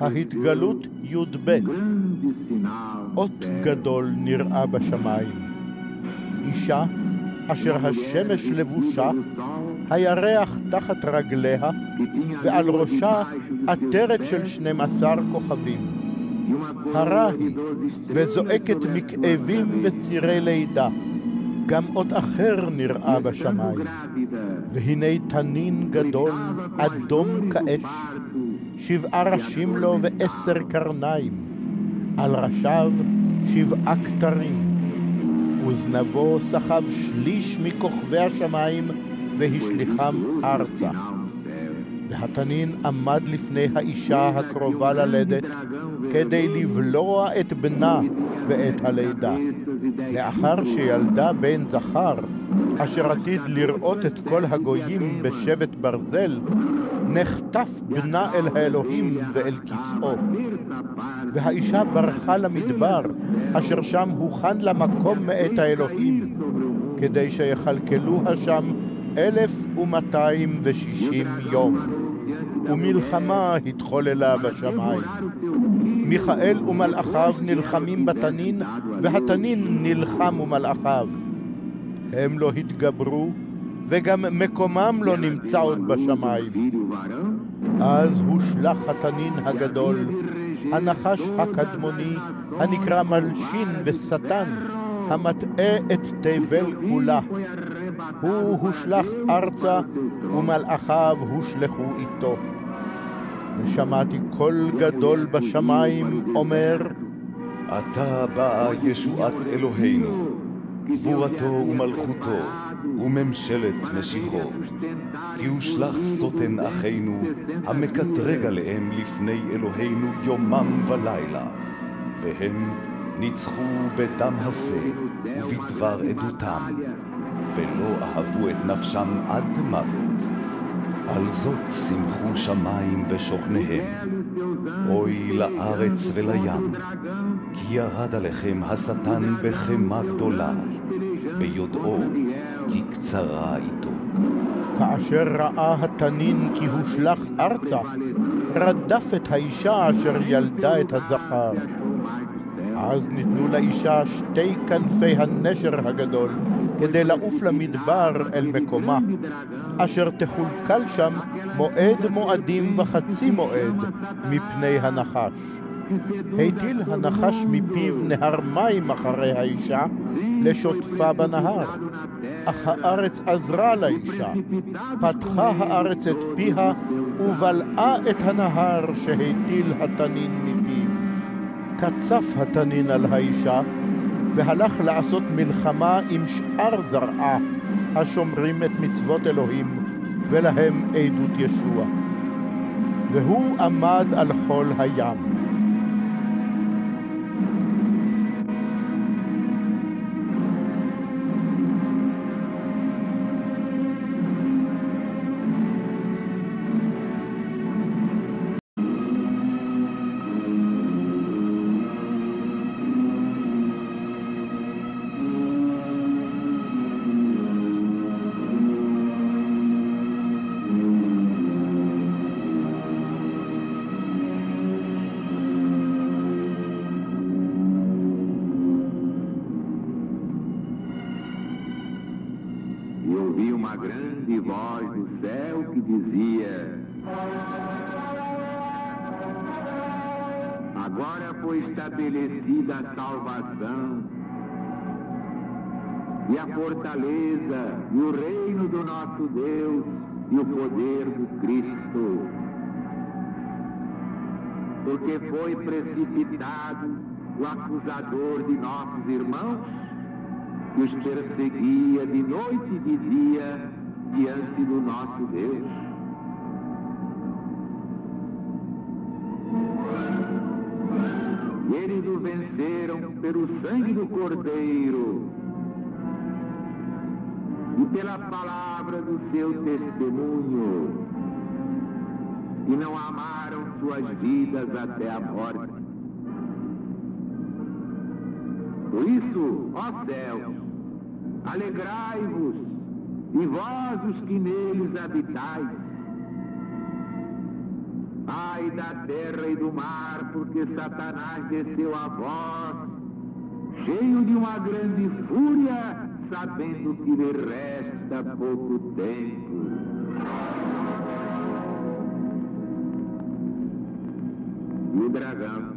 ההתגלות י"ב. אות גדול נראה בשמיים. אישה אשר השמש לבושה, הירח תחת רגליה, ועל ראשה עטרת של 12 כוכבים. הרה היא, וזועקת מכאבים וצירי לידה. גם אות אחר נראה בשמיים. והנה תנין גדול, אדום כאש, 7 ראשים לו ו10 קרניים, על ראשיו 7 כתרים. וזנבו סחב שליש מכוכבי השמיים, והשליחם ארצה. והתנין עמד לפני האישה הקרובה ללדת, כדי לבלוע את בנה בעת הלידה. לאחר שילדה בן זכר, אשר עתיד לראות את כל הגויים בשבט ברזל, נחטף בנה אל האלוהים ואל כיסאו. והאישה ברחה למדבר, אשר שם הוכן לה מקום מאת האלוהים, כדי שיכלכלוה שם 1260 יום. ומלחמה התחוללה בשמיים. מיכאל ומלאכיו נלחמים בתנין, והתנין נלחם ומלאכיו. הם לא התגברו, וגם מקומם לא נמצא עוד בשמיים. אז הושלח התנין הגדול, הנחש הקדמוני, הנקרא מלשין ושטן, המטעה את תבל כולה. הוא הושלח ארצה, ומלאכיו הושלחו איתו. ושמעתי קול גדול בשמיים אומר, עתה באה ישועת אלוהינו, גבורתו ומלכותו, וממשלת משיחו. כי הושלח סוטן אחינו, המקטרג עליהם לפני אלוהינו יומם ולילה. והם ניצחו בדם השה ובדבר עדותם, ולא אהבו את נפשם עד מוות. על זאת שמחו שמיים ושוכניהם. אוי לארץ ולים, כי ירד עליכם השטן בחמה גדולה, ביודעו כי קצרה איתו. כאשר ראה התנין כי הושלח ארצה, רדף את האישה אשר ילדה את הזכר. אז ניתנו לאישה 2 כנפי הנשר הגדול, כדי לעוף למדבר אל מקומה, אשר תחולקל שם מועד מועדים וחצי מועד מפני הנחש. הטיל הנחש מפיו נהר מים אחרי האישה, לשוטפה בנהר. אך הארץ עזרה לאישה, פתחה הארץ את פיה, ובלעה את הנהר שהטיל התנין מפיו. קצף התנין על האישה, והלך לעשות מלחמה עם שאר זרעה, השומרים את מצוות אלוהים, ולהם עדות ישוע. והוא עמד על חול הים. grande voz do céu que dizia: agora foi estabelecida a salvação e a fortaleza e o reino do nosso Deus e o poder do Cristo, porque foi precipitado o acusador de nossos irmãos, que os perseguia de noite e de dia diante do nosso Deus. E eles o venceram pelo sangue do Cordeiro e pela palavra do seu testemunho, e não amaram suas vidas até a morte. Por isso, ó céus, alegrai-vos, e vós os que neles habitais. Ai da terra e do mar, porque Satanás desceu a vós, cheio de uma grande fúria, sabendo que lhe resta pouco tempo. E o dragão,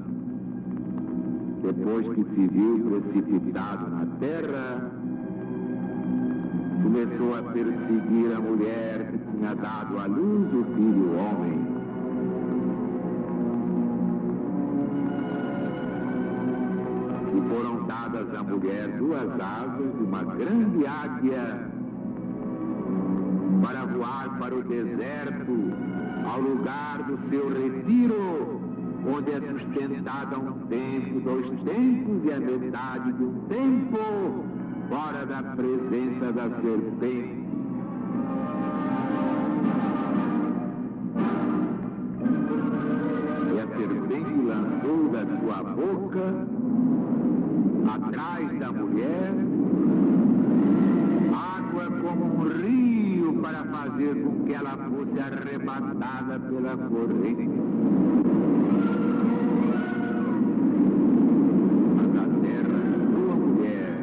depois que se viu precipitado na terra, começou a perseguir a mulher que tinha dado à luz o filho homem. E foram dadas à mulher 2 asas de uma grande águia para voar para o deserto, ao lugar do seu retiro, onde é sustentada um tempo, 2 tempos e a metade de um tempo, fora da presença da serpente. E a serpente lançou da sua boca, atrás da mulher, água como um rio para fazer com que ela fosse arrebatada pela corrente. Mas a terra sua mulher,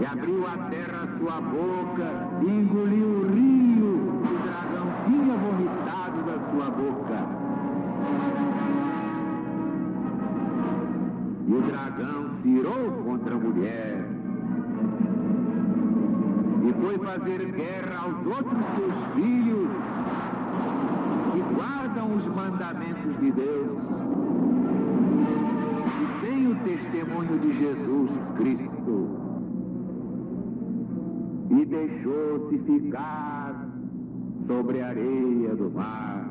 e abriu a terra sua boca, e engoliu o rio que o dragão tinha vomitado da sua boca. E o dragão se irou contra a mulher e foi fazer guerra aos outros seus filhos que guardam os mandamentos de Deus e têm o testemunho de Jesus Cristo. E deixou-se ficar sobre a areia do mar.